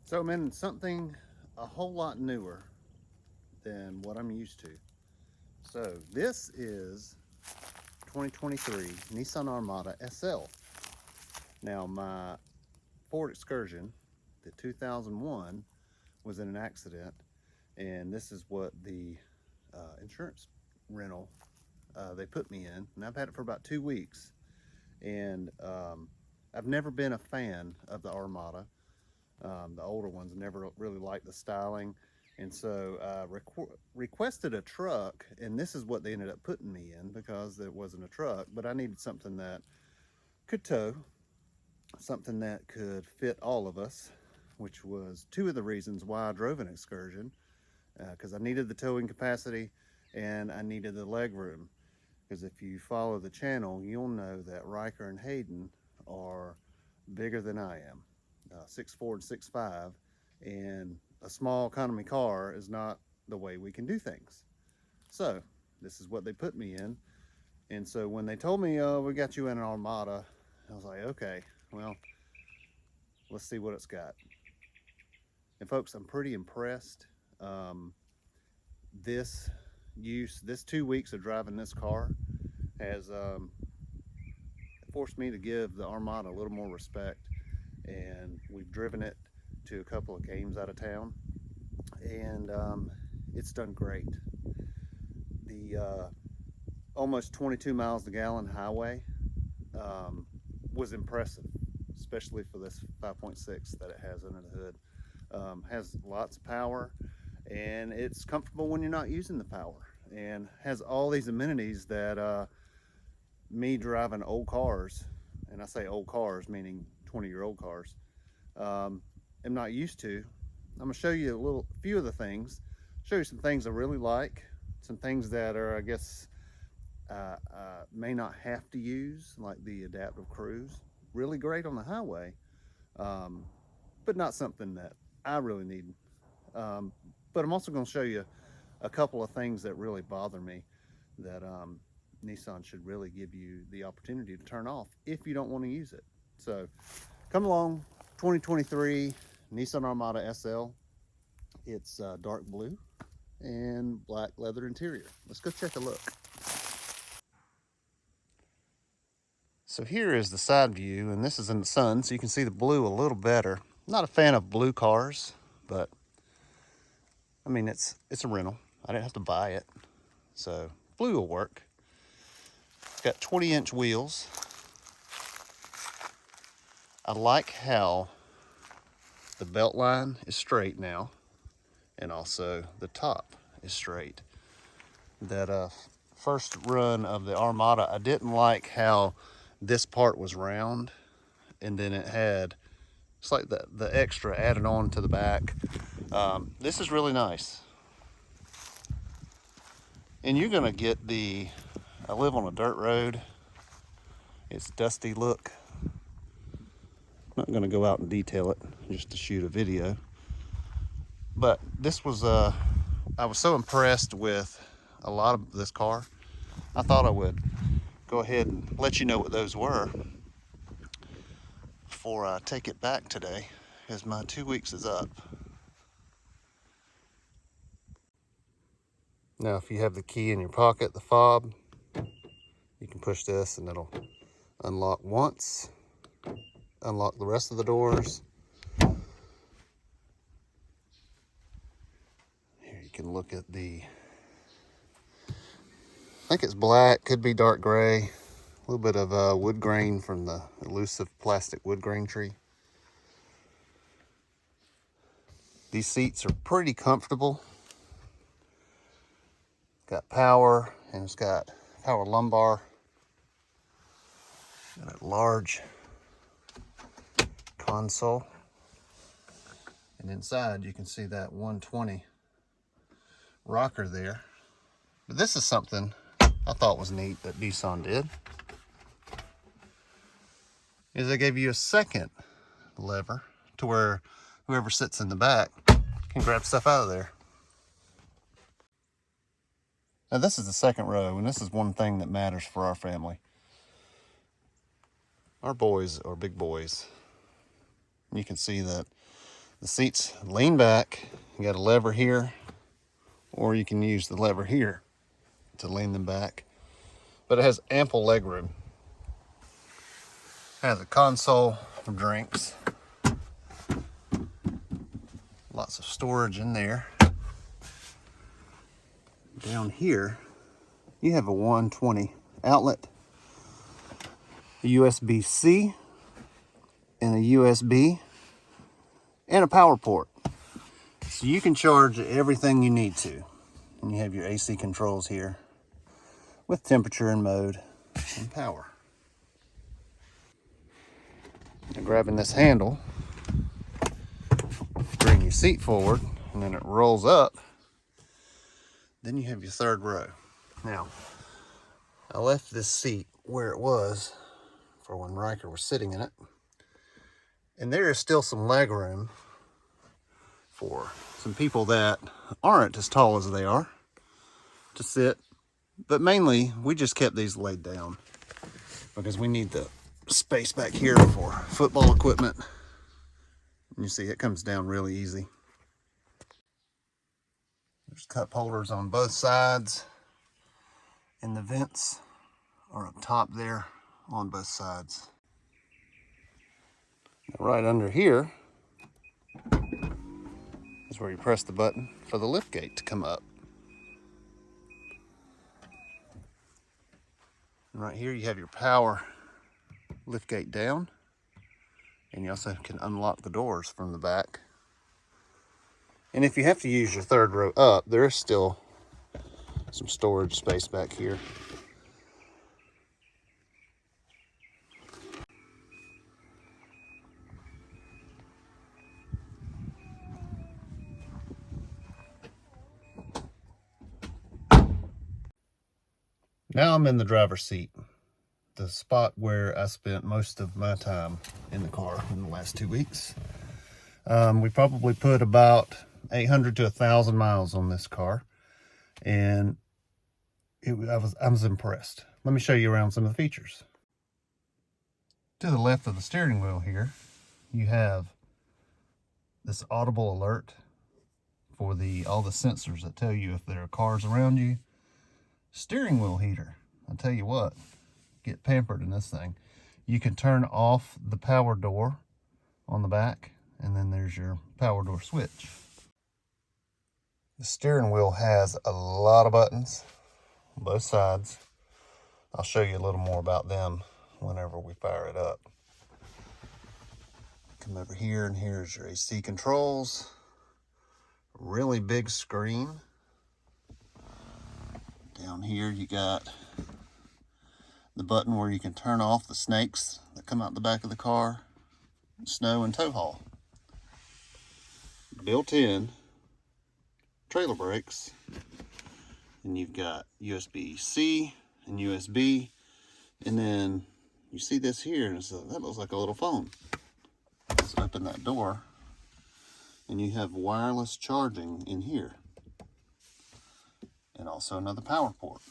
So I'm in something a whole lot newer than what I'm used to. So this is 2023 Nissan Armada SL. Now my Ford Excursion, the 2001, was in an accident, and this is what the insurance rental they put me in. And I've had it for about 2 weeks, and I've never been a fan of the Armada. The older ones never really liked the styling, and so requested a truck, and this is what they ended up putting me in because it wasn't a truck, but I needed something that could tow, something that could fit all of us, which was two of the reasons why I drove an Excursion, because I needed the towing capacity and I needed the leg room. Because if you follow the channel, you'll know that Riker and Hayden are bigger than I am, 6'4" and 6'5", and a small economy car is not the way we can do things. So this is what they put me in. And so when they told me, oh, we got you in an Armada, I was like, okay, well, let's see what it's got. And folks, I'm pretty impressed. This 2 weeks of driving this car has forced me to give the Armada a little more respect. And we've driven it to a couple of games out of town, and it's done great. The almost 22 miles a gallon highway was impressive, especially for this 5.6 that it has under the hood. Has lots of power, and it's comfortable when you're not using the power, and has all these amenities that me driving old cars, and I say old cars meaning 20-year-old cars, am not used to. I'm gonna show you a few of the things, show you some things I really like, some things that are, I guess, may not have to use, like the adaptive cruise. Really great on the highway, but not something that I really need. But I'm also gonna show you a couple of things that really bother me that Nissan should really give you the opportunity to turn off if you don't want to use it. So come along, 2023 Nissan Armada SL. It's dark blue and black leather interior. Let's go check a look. So here is the side view, and this is in the sun, so you can see the blue a little better. Not a fan of blue cars, but I mean, it's a rental. I didn't have to buy it, so blue will work. It's got 20-inch wheels. I like how the belt line is straight now, and also the top is straight. That first run of the Armada, I didn't like how this part was round, and then it had, it's like the extra added on to the back. This is really nice. And you're gonna get I live on a dirt road. It's dusty look. I'm not gonna go out and detail it just to shoot a video. But this was, I was so impressed with a lot of this car. I thought I would go ahead and let you know what those were before I take it back today, because my 2 weeks is up. Now, if you have the key in your pocket, the fob, you can push this and it'll unlock once, unlock the rest of the doors. Here you can look at I think it's black, could be dark gray, a little bit of wood grain from the elusive plastic wood grain tree. These seats are pretty comfortable. Got power, and it's got power lumbar. Got a large console. And inside you can see that 120 rocker there. But this is something I thought was neat that Nissan did. Is they gave you a second lever to where whoever sits in the back can grab stuff out of there. Now this is the second row, and this is one thing that matters for our family. Our boys are big boys. You can see that The seats lean back. You got a lever here, or you can use the lever here to lean them back. But it has ample leg room. It has a console for drinks. Lots of storage in there. Down here, you have a 120 outlet, a USB-C, and a USB, and a power port. So you can charge everything you need to. And you have your AC controls here with temperature and mode and power. Now grabbing this handle, bring your seat forward, and then it rolls up. Then you have your third row. Now, I left this seat where it was for when Riker was sitting in it. And there is still some leg room for some people that aren't as tall as they are to sit. But mainly, we just kept these laid down because we need the space back here for football equipment. And you see, it comes down really easy. There's cup holders on both sides, and the vents are up top there on both sides. Now, right under here is where you press the button for the lift gate to come up. And right here you have your power lift gate down, and you also can unlock the doors from the back. And if you have to use your third row up, there is still some storage space back here. Now I'm in the driver's seat, the spot where I spent most of my time in the car in the last 2 weeks. We probably put about 800 to 1,000 miles on this car, and I was impressed. Let me show you around some of the features. To the left of the steering wheel here, you have this audible alert for all the sensors that tell you if there are cars around you. Steering wheel heater. I'll tell you what, get pampered in this thing. You can turn off the power door on the back, and then there's your power door switch. The steering wheel has a lot of buttons on both sides. I'll show you a little more about them whenever we fire it up. Come over here, and here's your AC controls. Really big screen. Down here you got the button where you can turn off the snakes that come out the back of the car, snow and tow haul. Built-in trailer brakes, and you've got USB-C and USB, and then you see this here, and that looks like a little phone. Let's open that door, and you have wireless charging in here, and also another power port.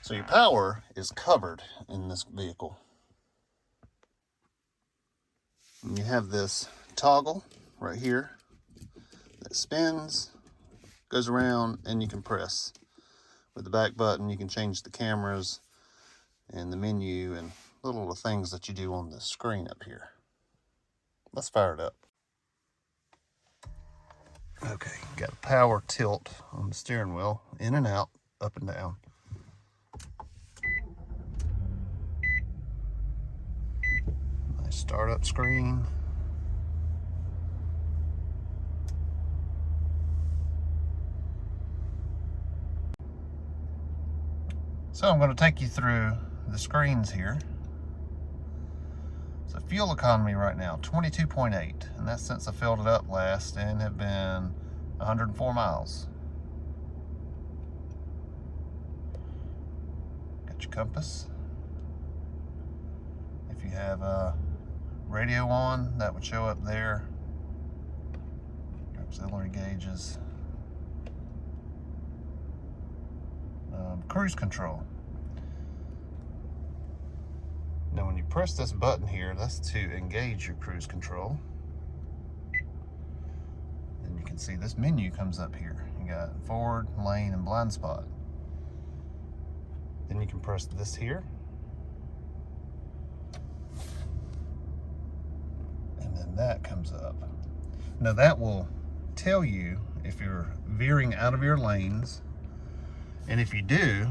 So your power is covered in this vehicle. And you have this toggle right here that spins, goes around, and you can press. With the back button, you can change the cameras and the menu and little things that you do on the screen up here. Let's fire it up. Okay, got a power tilt on the steering wheel, in and out, up and down. Nice startup screen. So I'm going to take you through the screens here. So fuel economy right now, 22.8, and that's since I filled it up last and have been 104 miles. Got your compass. If you have a radio on, that would show up there. Auxiliary gauges. Cruise control. Now when you press this button here, that's to engage your cruise control. see this menu comes up here. You got forward, lane, and blind spot. Then you can press this here. And then that comes up. Now that will tell you if you're veering out of your lanes, and if you do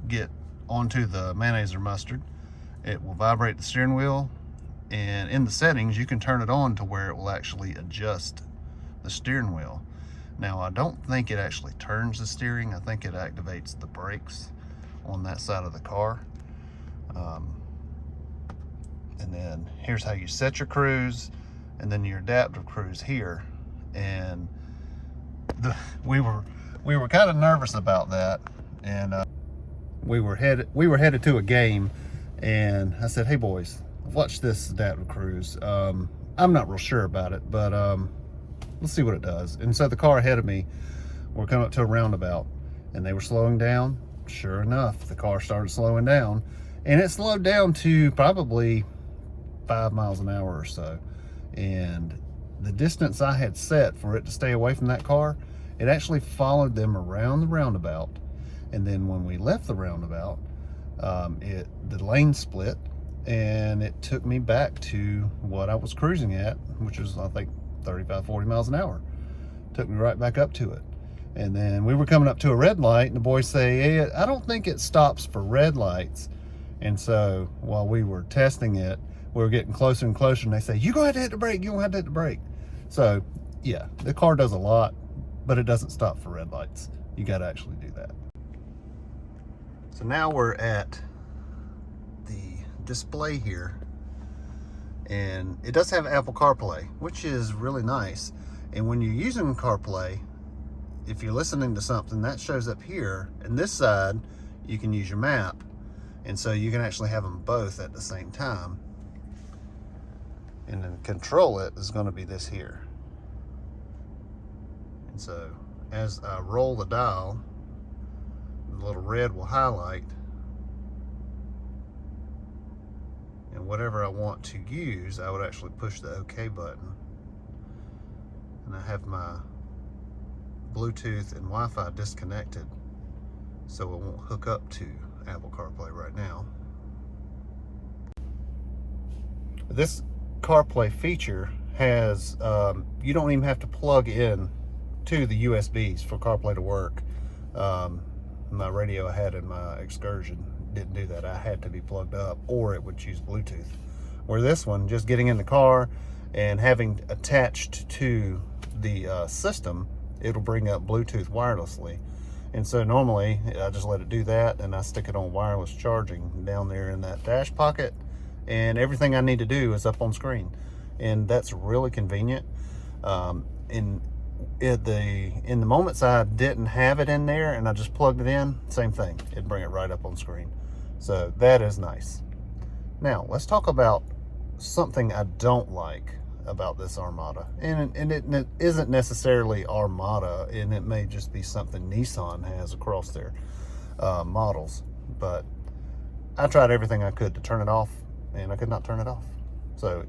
get onto the mayonnaise or mustard, it will vibrate the steering wheel, and in the settings you can turn it on to where it will actually adjust the steering wheel. Now I don't think it actually turns the steering, I think it activates the brakes on that side of the car. And then here's how you set your cruise, and then your adaptive cruise here. And we were kind of nervous about that, and we were headed to a game, and I said, hey boys, watch this adaptive cruise. I'm not real sure about it, but let's see what it does. And so the car ahead of me, we're coming up to a roundabout, and they were slowing down. Sure enough, the car started slowing down, and it slowed down to probably 5 miles an hour or so. And the distance I had set for it to stay away from that car, it actually followed them around the roundabout. And then when we left the roundabout, the lane split, and it took me back to what I was cruising at, which was, I think, 35, 40 miles an hour. Took me right back up to it. And then we were coming up to a red light, and the boys say, hey, I don't think it stops for red lights. And so while we were testing it, we were getting closer and closer, and they say, you go ahead to hit the brake, you don't have to hit the brake. So yeah, the car does a lot, but it doesn't stop for red lights. You got to actually do that. So now we're at the display here, and it does have Apple CarPlay, which is really nice. And when you're using CarPlay, if you're listening to something, that shows up here, and this side you can use your map, and so you can actually have them both at the same time. And then control it is going to be this here. And so as I roll the dial, the little red will highlight, and whatever I want to use, I would actually push the OK button. And I have my Bluetooth and Wi-Fi disconnected, so it won't hook up to Apple CarPlay right now. This CarPlay feature has, you don't even have to plug in to the USBs for CarPlay to work. My radio I had in my Excursion didn't do that. I had to be plugged up, or it would choose Bluetooth. Where this one, just getting in the car and having attached to the system, it'll bring up Bluetooth wirelessly. And so normally I just let it do that, and I stick it on wireless charging down there in that dash pocket, and everything I need to do is up on screen. And that's really convenient. In the moments I didn't have it in there and I just plugged it in, same thing, it'd bring it right up on screen. So that is nice. Now let's talk about something I don't like about this Armada, and it isn't necessarily Armada, and it may just be something Nissan has across their models, but I tried everything I could to turn it off, and I could not turn it off. So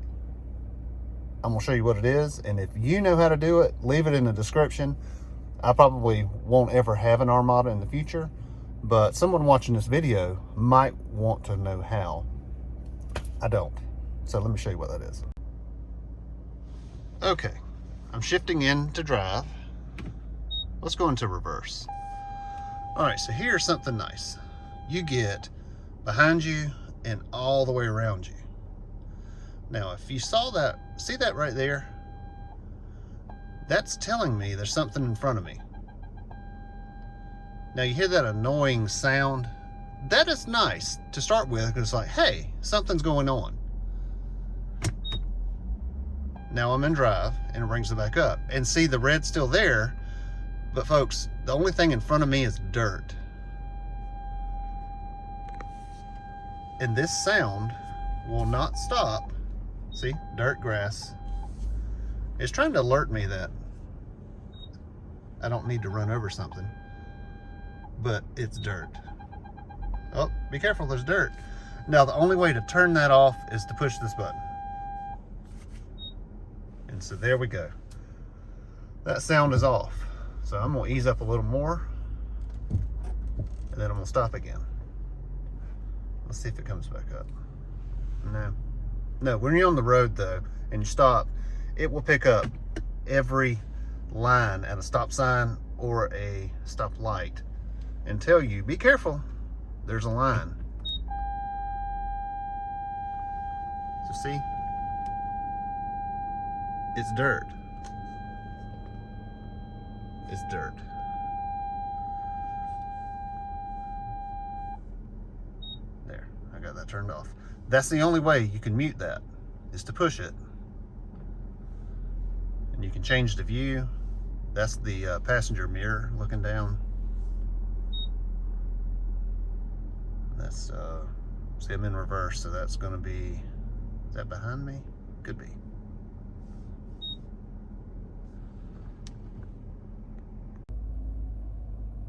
I'm gonna show you what it is, and if you know how to do it, leave it in the description. I probably won't ever have an Armada in the future, but someone watching this video might want to know how. I don't. So let me show you what that is. Okay, I'm shifting into drive. Let's go into reverse. All right, so here's something nice. You get behind you and all the way around you. Now, if you saw that, see that right there? That's telling me there's something in front of me. Now you hear that annoying sound? That is nice to start with, because it's like, hey, something's going on. Now I'm in drive, and it brings it back up. And see, the red's still there, but folks, the only thing in front of me is dirt. And this sound will not stop. See, dirt, grass. It's trying to alert me that I don't need to run over something, but it's dirt. Oh, be careful, there's dirt. Now the only way to turn that off is to push this button. And so there we go. that sound is off. So I'm gonna ease up a little more, and then I'm gonna stop again. Let's see if it comes back up. No, when you're on the road though, and you stop, it will pick up every line at a stop sign or a stop light and tell you, be careful, there's a line. So see, it's dirt. It's dirt. There, I got that turned off. That's the only way you can mute that, is to push it. And you can change the view. That's the passenger mirror looking down. That's, see, I'm in reverse, so that's gonna be, is that behind me? Could be.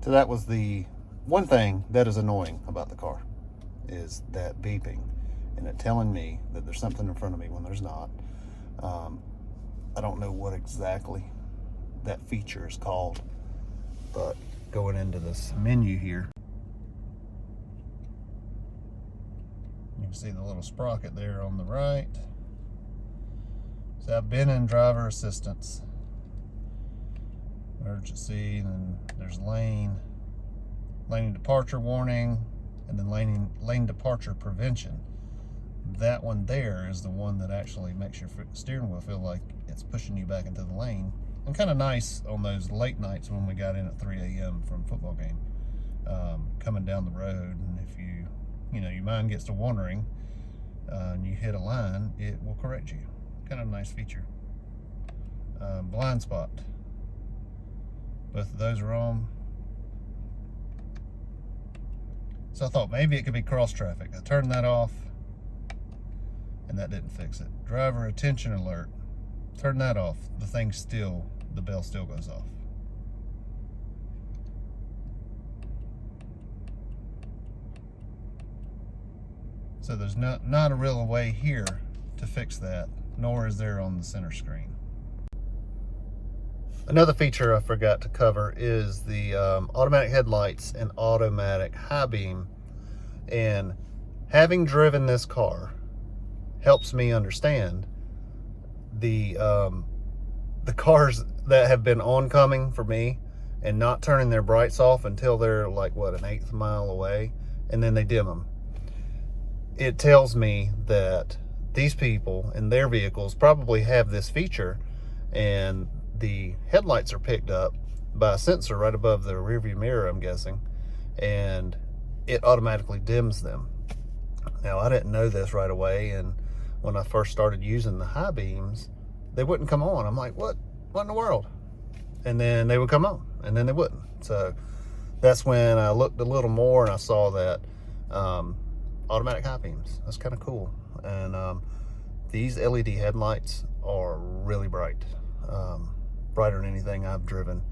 So that was the one thing that is annoying about the car, is that beeping and it telling me that there's something in front of me when there's not. I don't know what exactly that feature is called, but going into this menu here, you can see the little sprocket there on the right. So I've been in driver assistance, emergency, and then there's lane departure warning, and then lane departure prevention. That one there is the one that actually makes your steering wheel feel like it's pushing you back into the lane. And kind of nice on those late nights when we got in at 3 a.m. from a football game, coming down the road, and if your mind gets to wandering and you hit a line, it will correct you. Kind of a nice feature. Blind spot, both of those are on. So I thought maybe it could be cross traffic. I turned that off and that didn't fix it. Driver attention alert, turn that off. The bell still goes off. So there's not a real way here to fix that, nor is there on the center screen. Another feature I forgot to cover is the automatic headlights and automatic high beam. And having driven this car helps me understand the cars that have been oncoming for me and not turning their brights off until they're like, what, an eighth mile away, and then they dim them. It tells me that these people in their vehicles probably have this feature, and the headlights are picked up by a sensor right above the rearview mirror, I'm guessing, and it automatically dims them. Now, I didn't know this right away, and when I first started using the high beams, they wouldn't come on. I'm like, what in the world? And then they would come on, and then they wouldn't. So that's when I looked a little more and I saw that automatic high beams. That's kind of cool. And these LED headlights are really bright, brighter than anything I've driven.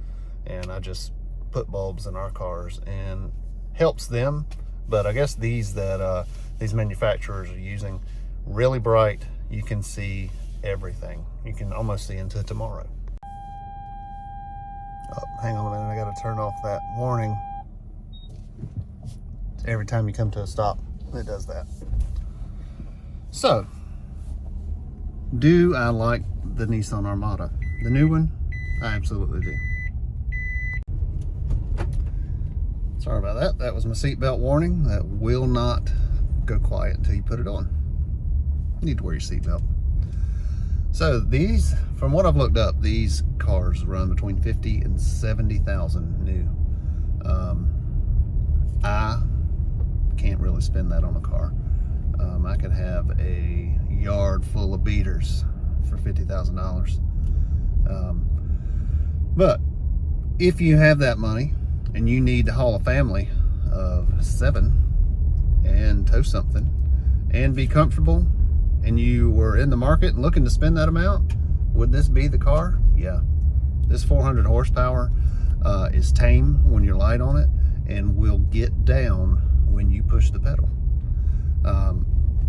And I just put bulbs in our cars and helps them. But I guess these that these manufacturers are using, really bright. You can see everything. You can almost see into tomorrow. Oh, hang on a minute, I gotta turn off that warning. Every time you come to a stop, it does that. So, do I like the Nissan Armada? The new one? I absolutely do. Sorry about that. That was my seatbelt warning. That will not go quiet until you put it on. You need to wear your seatbelt. So these, from what I've looked up, these cars run between 50 and 70,000 new. I can't really spend that on a car. I could have a yard full of beaters for $50,000. But if you have that money and you need to haul a family of 7 and tow something and be comfortable, and you were in the market and looking to spend that amount, would this be the car? Yeah. This 400 horsepower is tame when you're light on it and will get down when you push the pedal.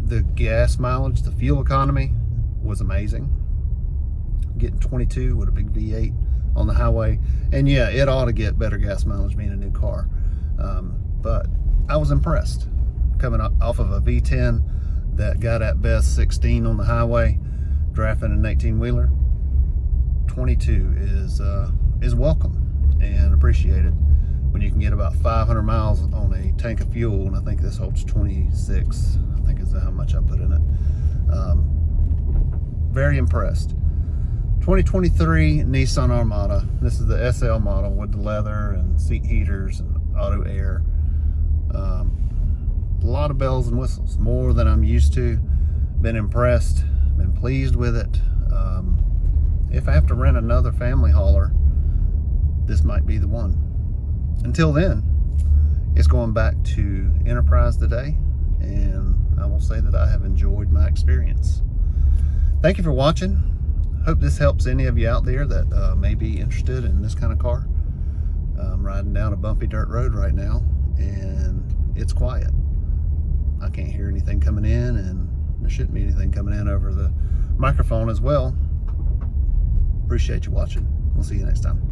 The gas mileage, the fuel economy was amazing. Getting 22 with a big V8 on the highway. And yeah, it ought to get better gas mileage being a new car. But I was impressed. Coming off of a V10 that got at best 16 on the highway, drafting an 18-wheeler, 22 is welcome and appreciated when you can get about 500 miles on a tank of fuel, and I think this holds 26, I think is how much I put in it. Very impressed. 2023 Nissan Armada. This is the SL model with the leather and seat heaters and auto air. A lot of bells and whistles, more than I'm used to. Been impressed, been pleased with it. If I have to rent another family hauler, this might be the one. Until then, it's going back to Enterprise today, and I will say that I have enjoyed my experience. Thank you for watching. Hope this helps any of you out there that may be interested in this kind of car. I'm riding down a bumpy dirt road right now, and it's quiet. I can't hear anything coming in, and there shouldn't be anything coming in over the microphone as well. Appreciate you watching. We'll see you next time.